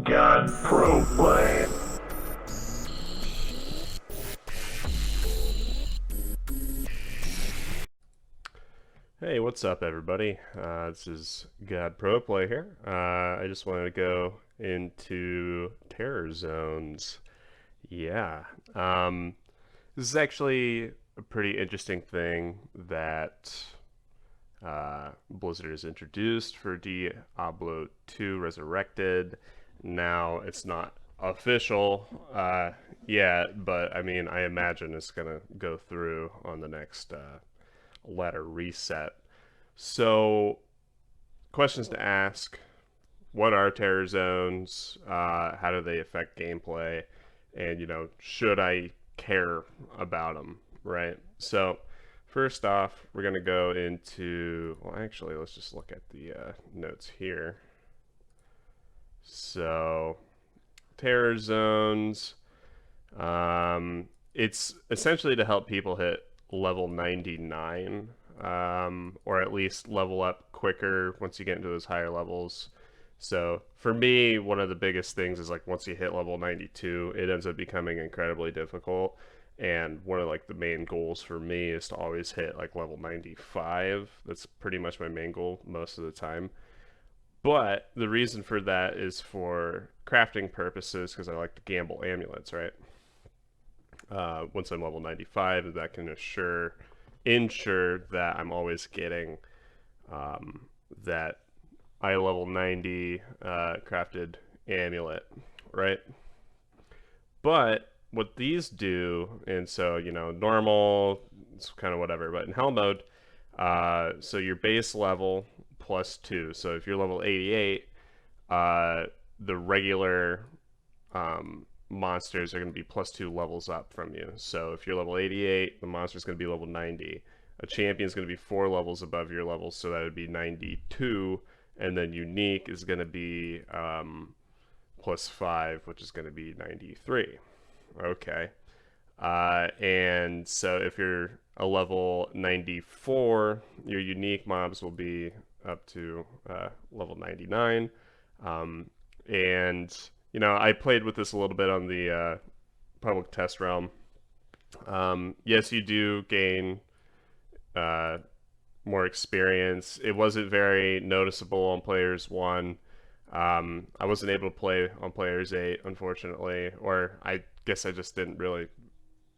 God Pro Play. Hey, what's up, everybody? This is God Pro Play here. I just wanted to go into terror zones. Yeah. Um, this is actually a pretty interesting thing that Blizzard has introduced for Diablo 2 Resurrected. Now, it's not official yet, but I mean, I imagine it's going to go through on the next letter reset. So, questions to ask: what are terror zones? How do they affect gameplay? And should I care about them? Right. So, first off, we're gonna go into. Well, actually, let's just look at the notes here. So, terror zones. It's essentially to help people hit level 99, or at least level up quicker once you get into those higher levels. So for me, one of the biggest things is like once you hit level 92, it ends up becoming incredibly difficult. And one of like the main goals for me is to always hit like level 95. That's pretty much my main goal most of the time. But the reason for that is for crafting purposes because I like to gamble amulets, right? Once I'm level 95, that can ensure that I'm always getting that I level 90 crafted amulet, right? But what these do, and so normal, it's kind of whatever, but in hell mode, so your base level +2. So if you're level 88, the regular monsters are going to be +2 levels up from you. So if you're level 88, the monster's going to be level 90. A champion's going to be 4 levels above your level, so that would be 92. And then unique is going to be +5, which is going to be 93. Okay. And so if you're a level 94, your unique mobs will be up to level 99. And I played with this a little bit on the public test realm. Yes, you do gain uh, more experience. It wasn't very noticeable on players 1. I wasn't able to play on players 8, unfortunately, or I guess I just didn't really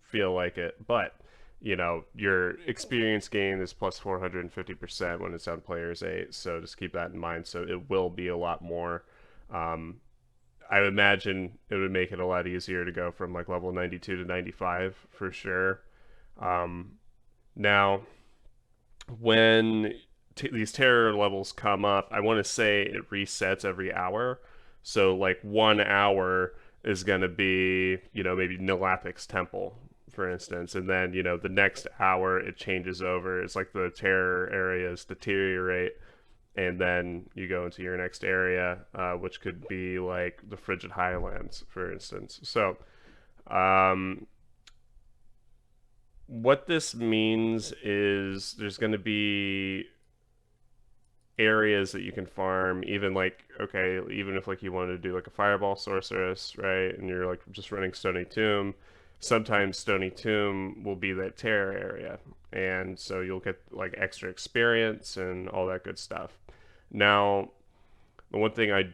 feel like it. But your experience gain is plus 450% when it's on players 8, so just keep that in mind. So it will be a lot more. I would imagine it would make it a lot easier to go from like level 92 to 95 for sure. Now, when these terror levels come up, I want to say it resets every hour. So like 1 hour is going to be, maybe Nilapic's Temple, for instance. And then, the next hour it changes over. It's like the terror areas deteriorate. And then you go into your next area, which could be like the Frigid Highlands, for instance. So, what this means is there's going to be areas that you can farm, even like, okay, even if like you wanted to do like a fireball sorceress, right, and you're like just running Stony Tomb, sometimes Stony Tomb will be that terror area, and so you'll get like extra experience and all that good stuff. Now, the one thing I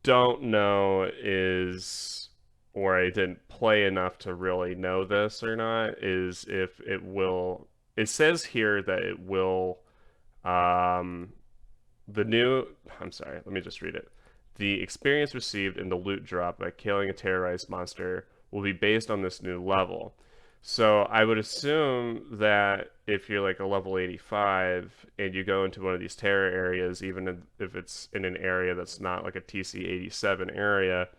don't know is, or I didn't play enough to really know this or not, is if it will. It says here that it will. Um, the new. I'm sorry. Let me just read it. The experience received in the loot drop by killing a terrorized monster will be based on this new level. So I would assume that if you're like a level 85 and you go into one of these terror areas, even if it's in an area that's not like a TC 87 area,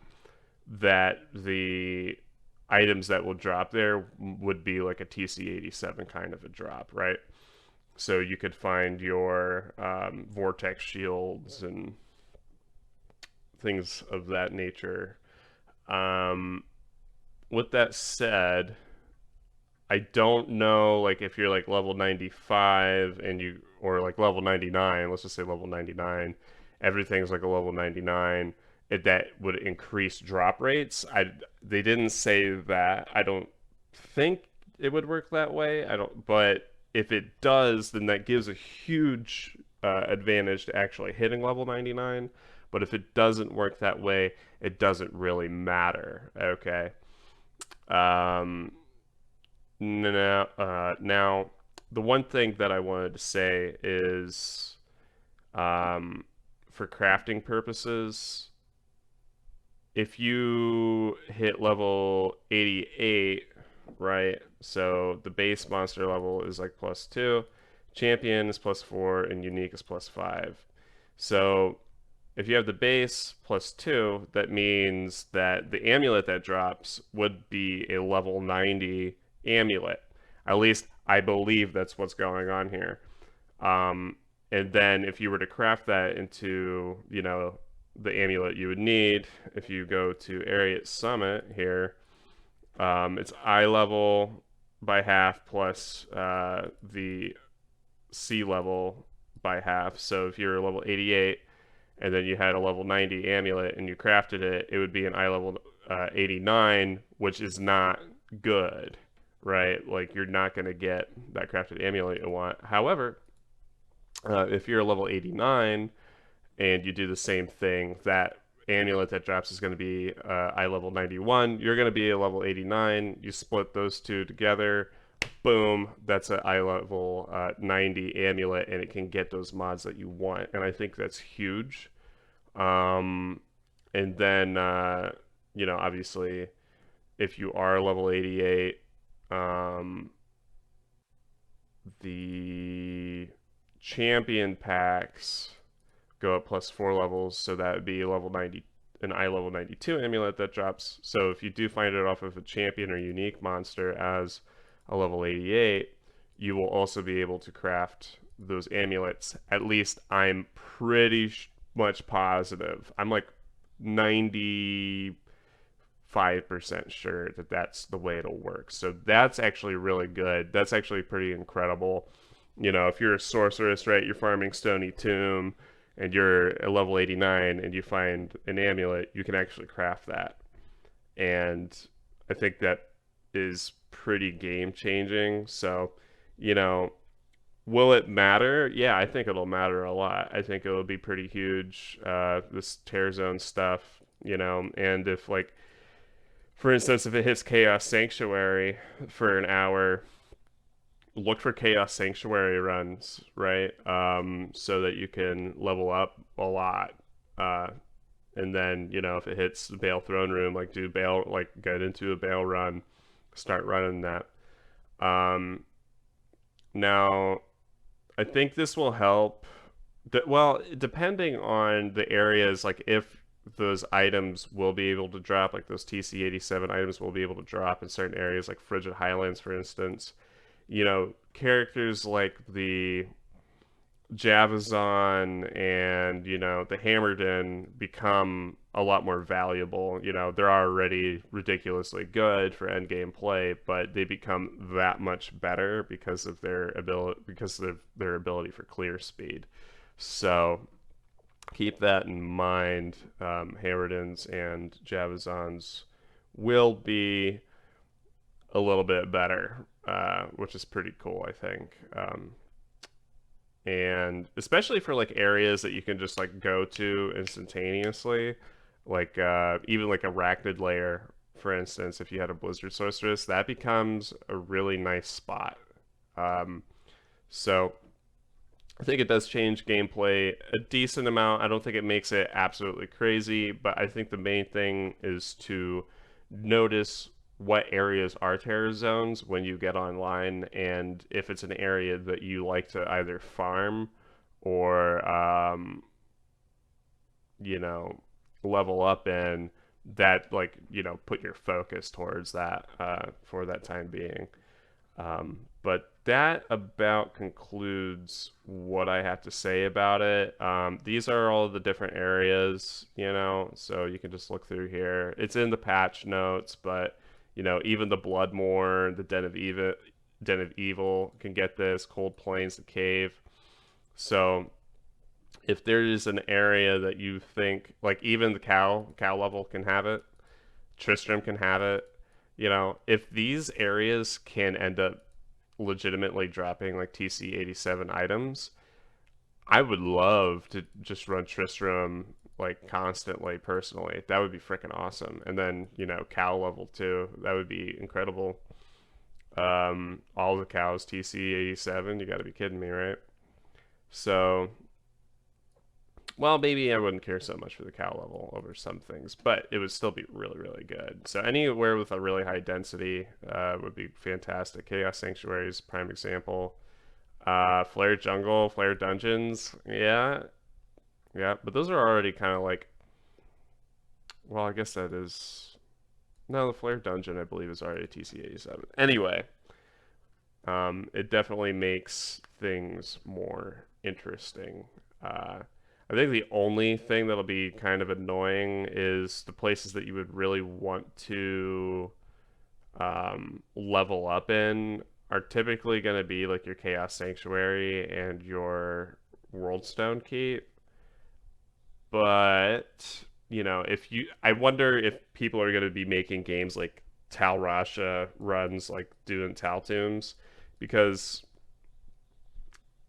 that the items that will drop there would be like a TC 87 kind of a drop, right? So you could find your vortex shields and things of that nature. Um, with that said, I don't know, like if you're like level 95 and you, or like level 99, let's just say level 99, everything's like a level 99, that would increase drop rates. They didn't say that. I don't think it would work that way. I don't, but if it does, then that gives a huge advantage to actually hitting level 99. But if it doesn't work that way, it doesn't really matter. Okay. Um, now, the one thing that I wanted to say is, um, for crafting purposes, if you hit level 88, right? So the base monster level is like +2, champion is +4, and unique is +5. So if you have the base +2, that means that the amulet that drops would be a level 90 amulet. At least I believe that's what's going on here. Um, and then if you were to craft that into, the amulet you would need, if you go to Ariat Summit here, it's eye level by half plus the sea level by half. So if you're level 88 and then you had a level 90 amulet and you crafted it, it would be an eye level 89, which is not good, right? Like you're not going to get that crafted amulet you want. However, if you're a level 89 and you do the same thing, that amulet that drops is going to be eye level 91. You're going to be a level 89. You split those two together. Boom, that's an eye level 90 amulet, and it can get those mods that you want. And I think that's huge. Um, and then, obviously, if you are level 88, the champion packs go up +4 levels, so that would be level 90, an eye level 92 amulet that drops. So if you do find it off of a champion or unique monster as a level 88, you will also be able to craft those amulets. At least I'm pretty much positive. I'm like 95% sure that that's the way it'll work. So that's actually really good. That's actually pretty incredible. If you're a sorceress, right, you're farming Stony Tomb and you're a level 89 and you find an amulet, you can actually craft that. And I think that is pretty game changing. So, will it matter? Yeah, I think it'll matter a lot. I think it'll be pretty huge, this tear zone stuff, and if, like, for instance, if it hits Chaos Sanctuary for an hour, look for Chaos Sanctuary runs, right? So that you can level up a lot. And then, if it hits the Bale Throne Room, like do Bale, like get into a Bale run, start running that. Now, I think this will help. Well, depending on the areas, like if those items will be able to drop, like those TC87 items will be able to drop in certain areas, like Frigid Highlands, for instance. Characters like the Javazon and, the Hammerden become a lot more valuable. They're already ridiculously good for endgame play, but they become that much better because of their ability for clear speed. So keep that in mind. Hammerdens and Javazons will be a little bit better, which is pretty cool, I think. And especially for like areas that you can just like go to instantaneously, like even like Arachnid Lair, for instance, if you had a Blizzard Sorceress, that becomes a really nice spot. So I think it does change gameplay a decent amount. I don't think it makes it absolutely crazy, but I think the main thing is to notice what areas are terror zones when you get online, and if it's an area that you like to either farm or you know level up in, that like put your focus towards that for that time being. But that about concludes what I have to say about it. These are all the different areas, so you can just look through here. It's in the patch notes, but even the Bloodmoor, the Den of Evil can get this. Cold Plains, the Cave. So If there is an area that you think, like even the cow level can have it, Tristram can have it, if these areas can end up legitimately dropping like TC 87 items, I would love to just run Tristram like constantly personally. That would be freaking awesome. And then, cow level too. That would be incredible. All the cows TC 87. You got to be kidding me, right? So, well, maybe I wouldn't care so much for the cow level over some things, but it would still be really, really good. So anywhere with a really high density would be fantastic. Chaos Sanctuary is prime example. Flare Jungle, Flare Dungeons, yeah, yeah, but those are already kind of like, well, I guess that is, no, the Flare Dungeon I believe is already TC87. Anyway, it definitely makes things more interesting. I think the only thing that'll be kind of annoying is the places that you would really want to level up in are typically going to be like your Chaos Sanctuary and your World Stone Keep. But, I wonder if people are going to be making games like Tal Rasha runs, like doing Tal Tombs, because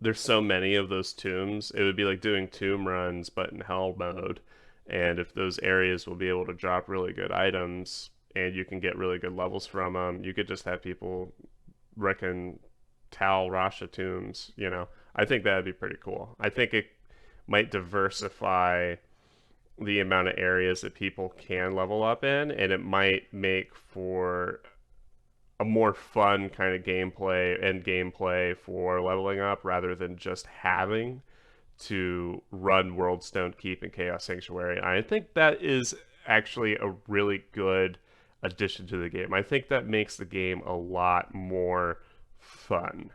there's so many of those tombs. It would be like doing tomb runs, but in hell mode. And if those areas will be able to drop really good items and you can get really good levels from them, you could just have people reckon Tal Rasha tombs. I think that'd be pretty cool. I think it might diversify the amount of areas that people can level up in, and it might make for a more fun kind of gameplay for leveling up rather than just having to run World Stone Keep and Chaos Sanctuary. I think that is actually a really good addition to the game. I think that makes the game a lot more fun.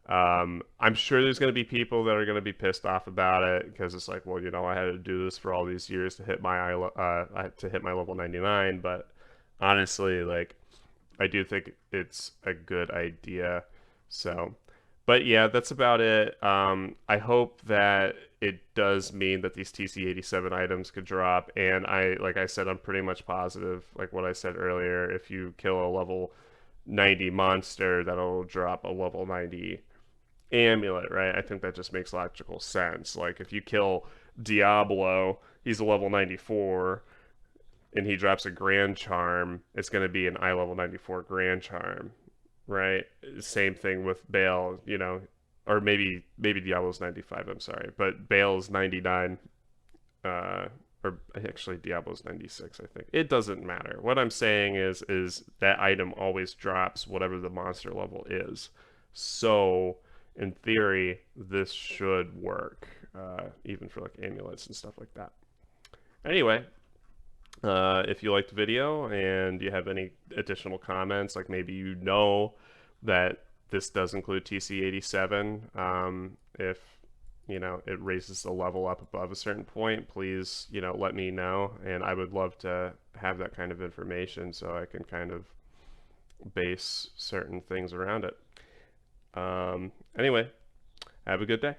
I'm sure there's going to be people that are going to be pissed off about it because it's like, well, I had to do this for all these years to hit my level 99. But honestly, like, I do think it's a good idea. So, but yeah, that's about it. I hope that it does mean that these TC87 items could drop. And like I said, I'm pretty much positive, like what I said earlier, if you kill a level 90 monster, that'll drop a level 90 amulet, right? I think that just makes logical sense. Like if you kill Diablo, he's a level 94 and he drops a Grand Charm, it's going to be an eye level 94 Grand Charm, right? Same thing with Bale, or maybe Diablo's 95, I'm sorry, but Bale's 99, or actually Diablo's 96, I think. It doesn't matter. What I'm saying is that item always drops whatever the monster level is. So in theory, this should work, even for like amulets and stuff like that. Anyway, if you liked the video and you have any additional comments, like maybe that this does include TC87, if it raises the level up above a certain point, please let me know, and I would love to have that kind of information so I can kind of base certain things around it. Anyway, have a good day.